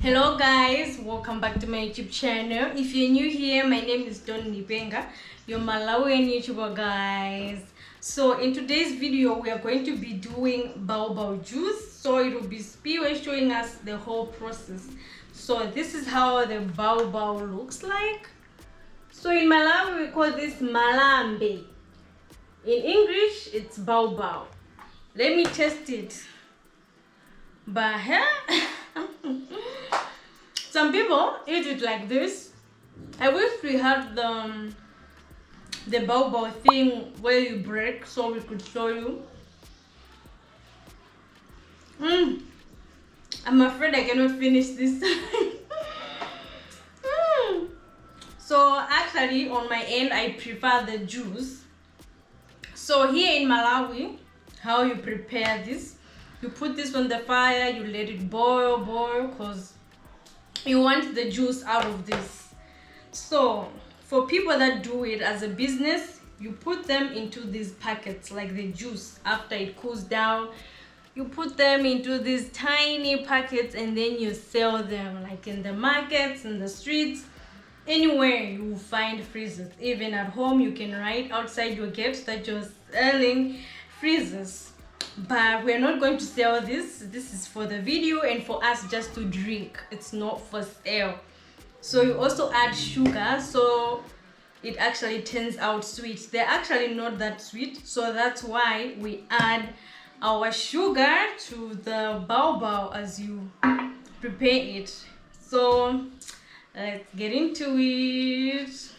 Hello guys, welcome back to my YouTube channel. If you're new here, my name is Don Nipenga, your Malawian YouTuber guys. So in today's video, we are going to be doing Baobab juice. So it will be Spiwe showing us the whole process. So this is how the Baobab looks like. So in Malawi, we call this Malambe. In English, it's Baobab. Let me test it. But some people eat it like this. I wish we had the Baobab thing where you break so we could show you. I'm afraid I cannot finish this. So actually on my end I prefer the juice. So here in Malawi, how you prepare this, you put this on the fire, you let it boil because you want the juice out of this. So for people that do it as a business, you put them into these packets like the juice. After it cools down, you put them into these tiny packets and then you sell them like in the markets, in the streets, anywhere you will find freezers. Even at home you can write outside your gate that you're selling freezers. But we're not going to sell this. This is for the video and for us just to drink. It's not for sale. So you also add sugar, so it actually turns out sweet. They're actually not that sweet, so that's why we add our sugar to the Baobab as you prepare it. So let's get into it.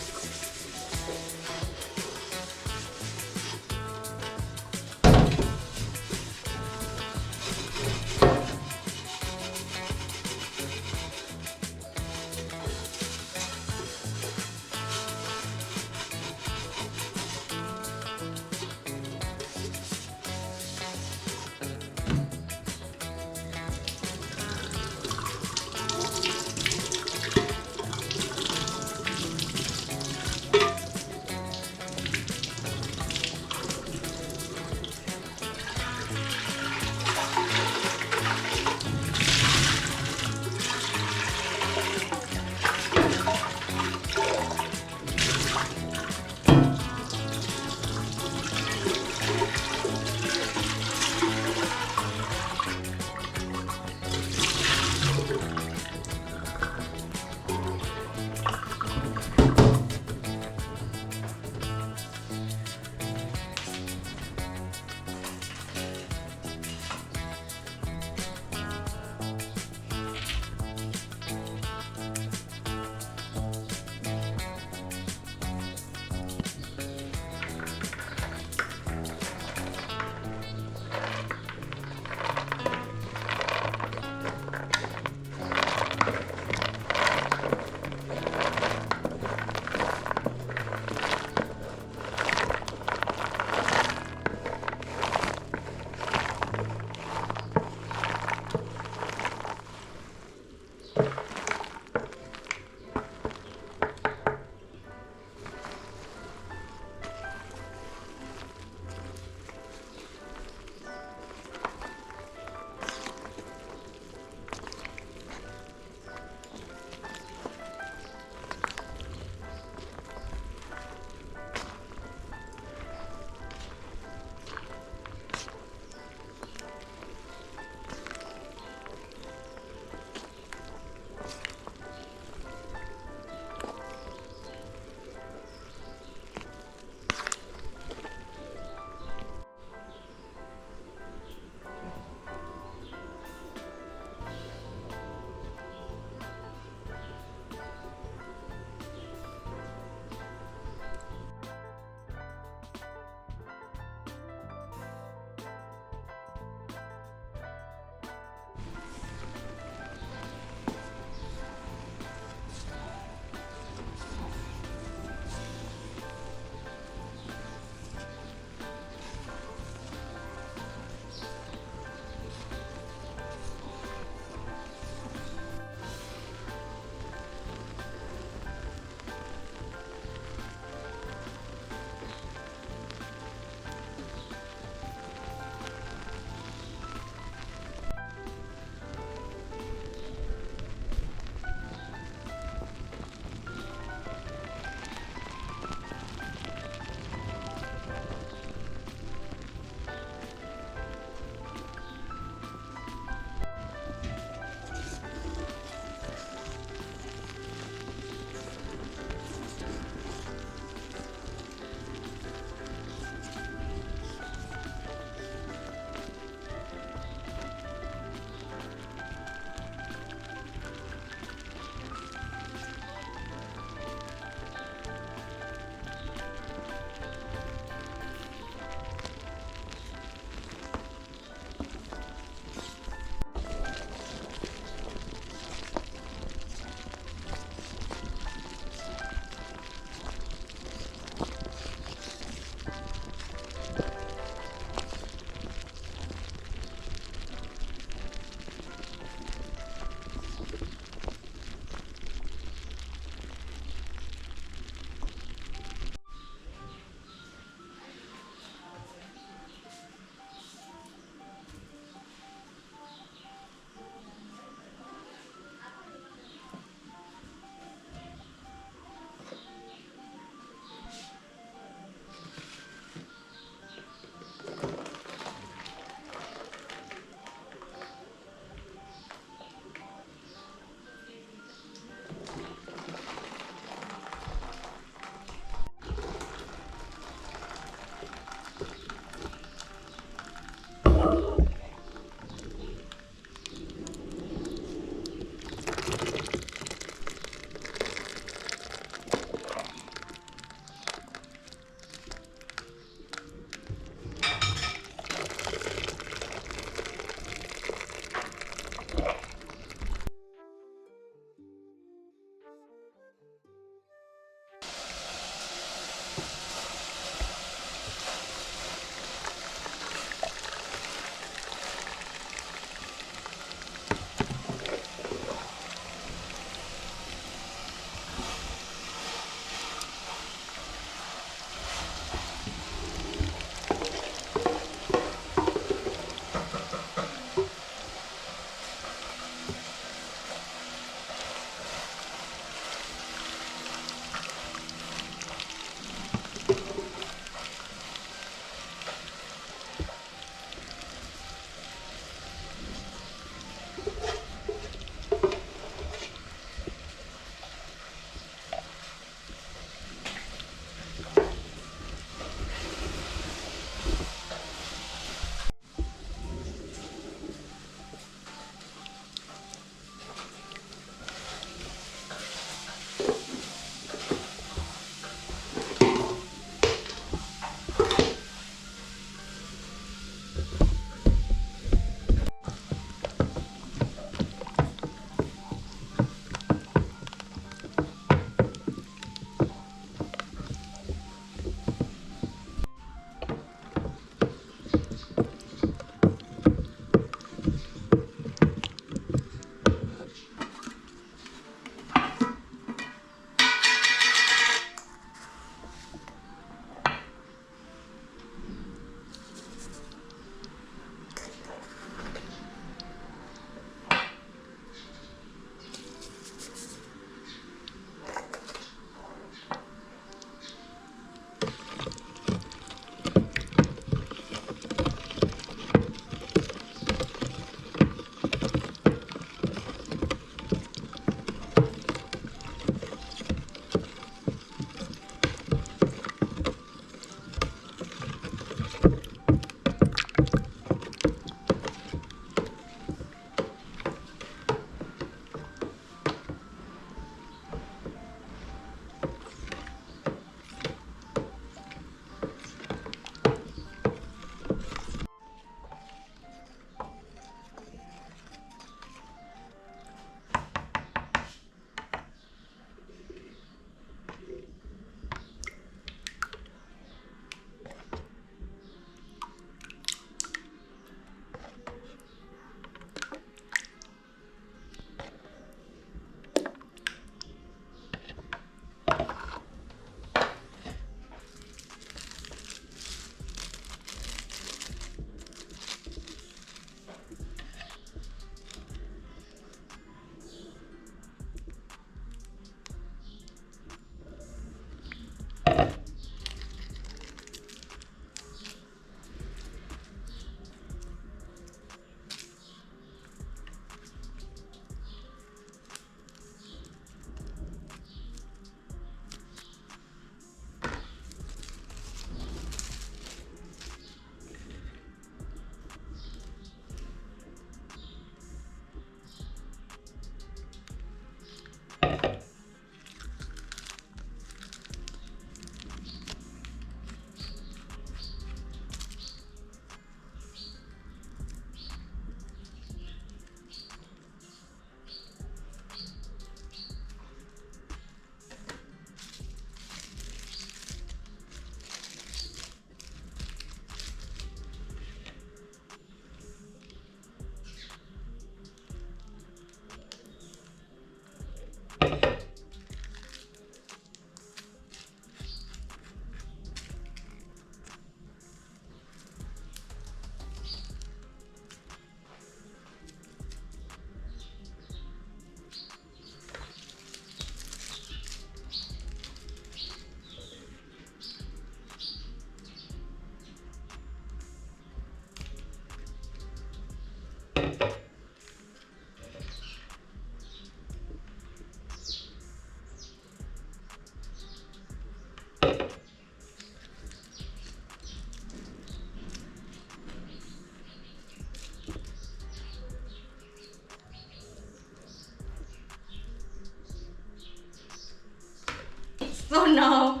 So now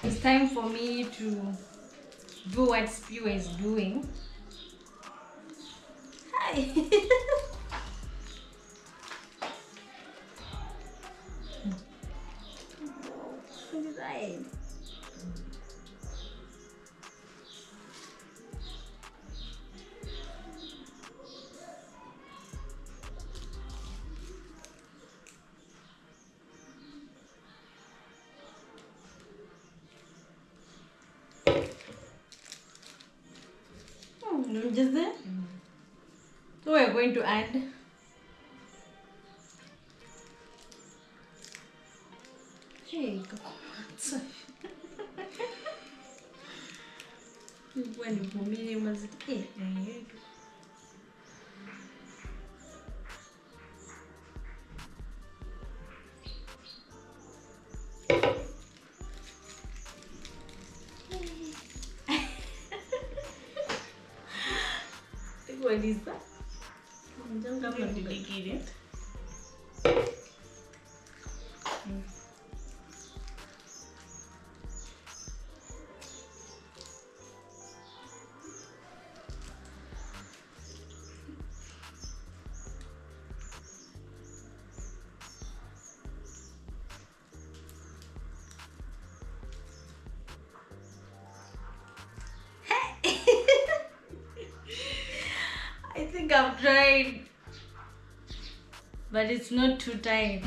it's time for me to do what Spew is doing. Hi. Right. Just there. So we're going to add what is that? I think I've tried, but it's not too tight.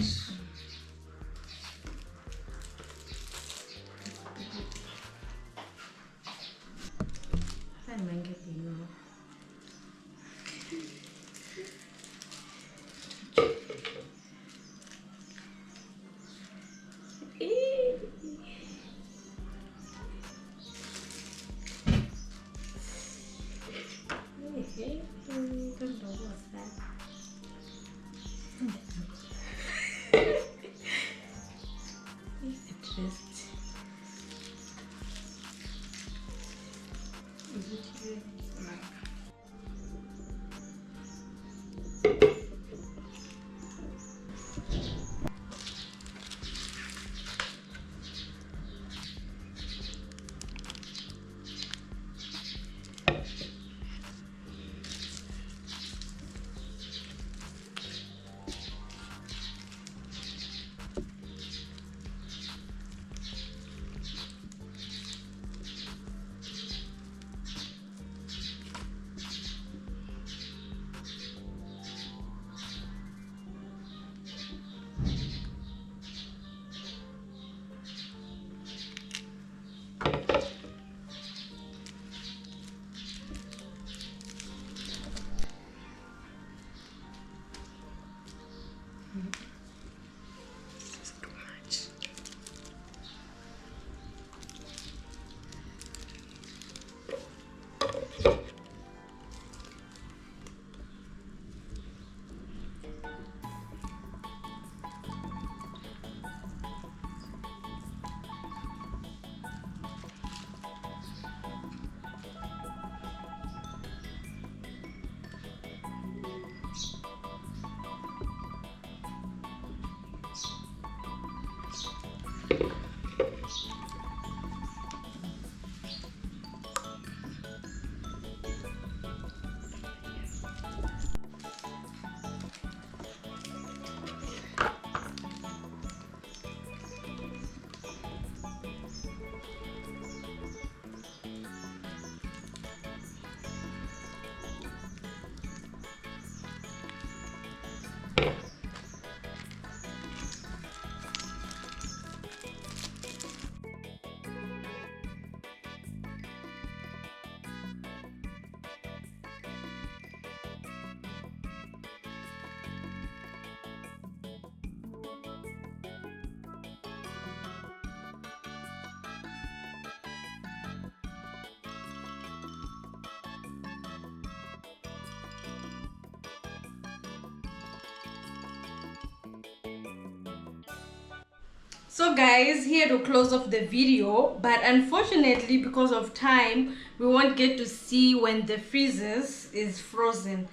So guys, here to close off the video, but unfortunately because of time we won't get to see when the freezers is frozen.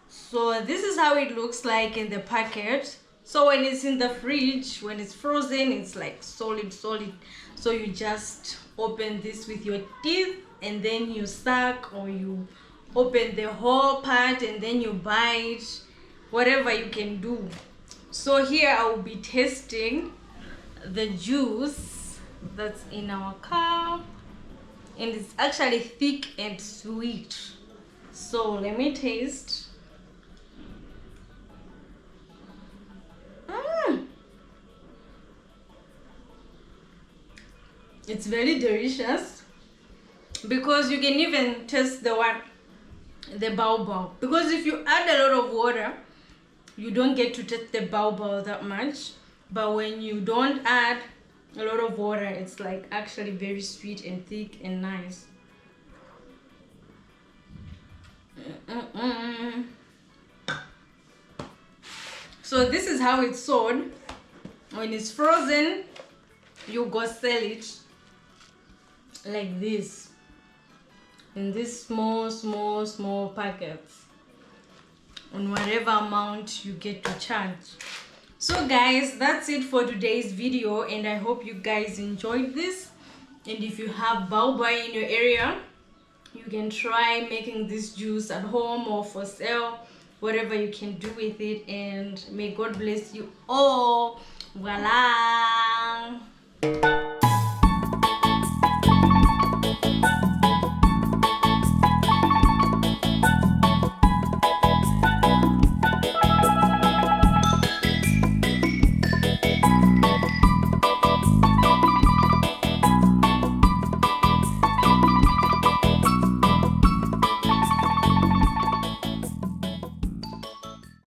So this is how it looks like in the packet. So when it's in the fridge, when it's frozen, it's like solid. So you just open this with your teeth and then you suck, or you open the whole part and then you bite, whatever you can do. So here I will be tasting the juice that's in our cup, and it's actually thick and sweet. So let me taste. It's very delicious, because you can even taste the baobab, because if you add a lot of water you don't get to taste the baobab that much, but when you don't add a lot of water, it's like actually very sweet and thick and nice. So this is how it's sold. When it's frozen, you go sell it like this, in these small packets, on whatever amount you get to charge. So guys, that's it for today's video, and I hope you guys enjoyed this. And if you have baobab in your area, you can try making this juice at home or for sale, whatever you can do with it. And may God bless you all. Voila.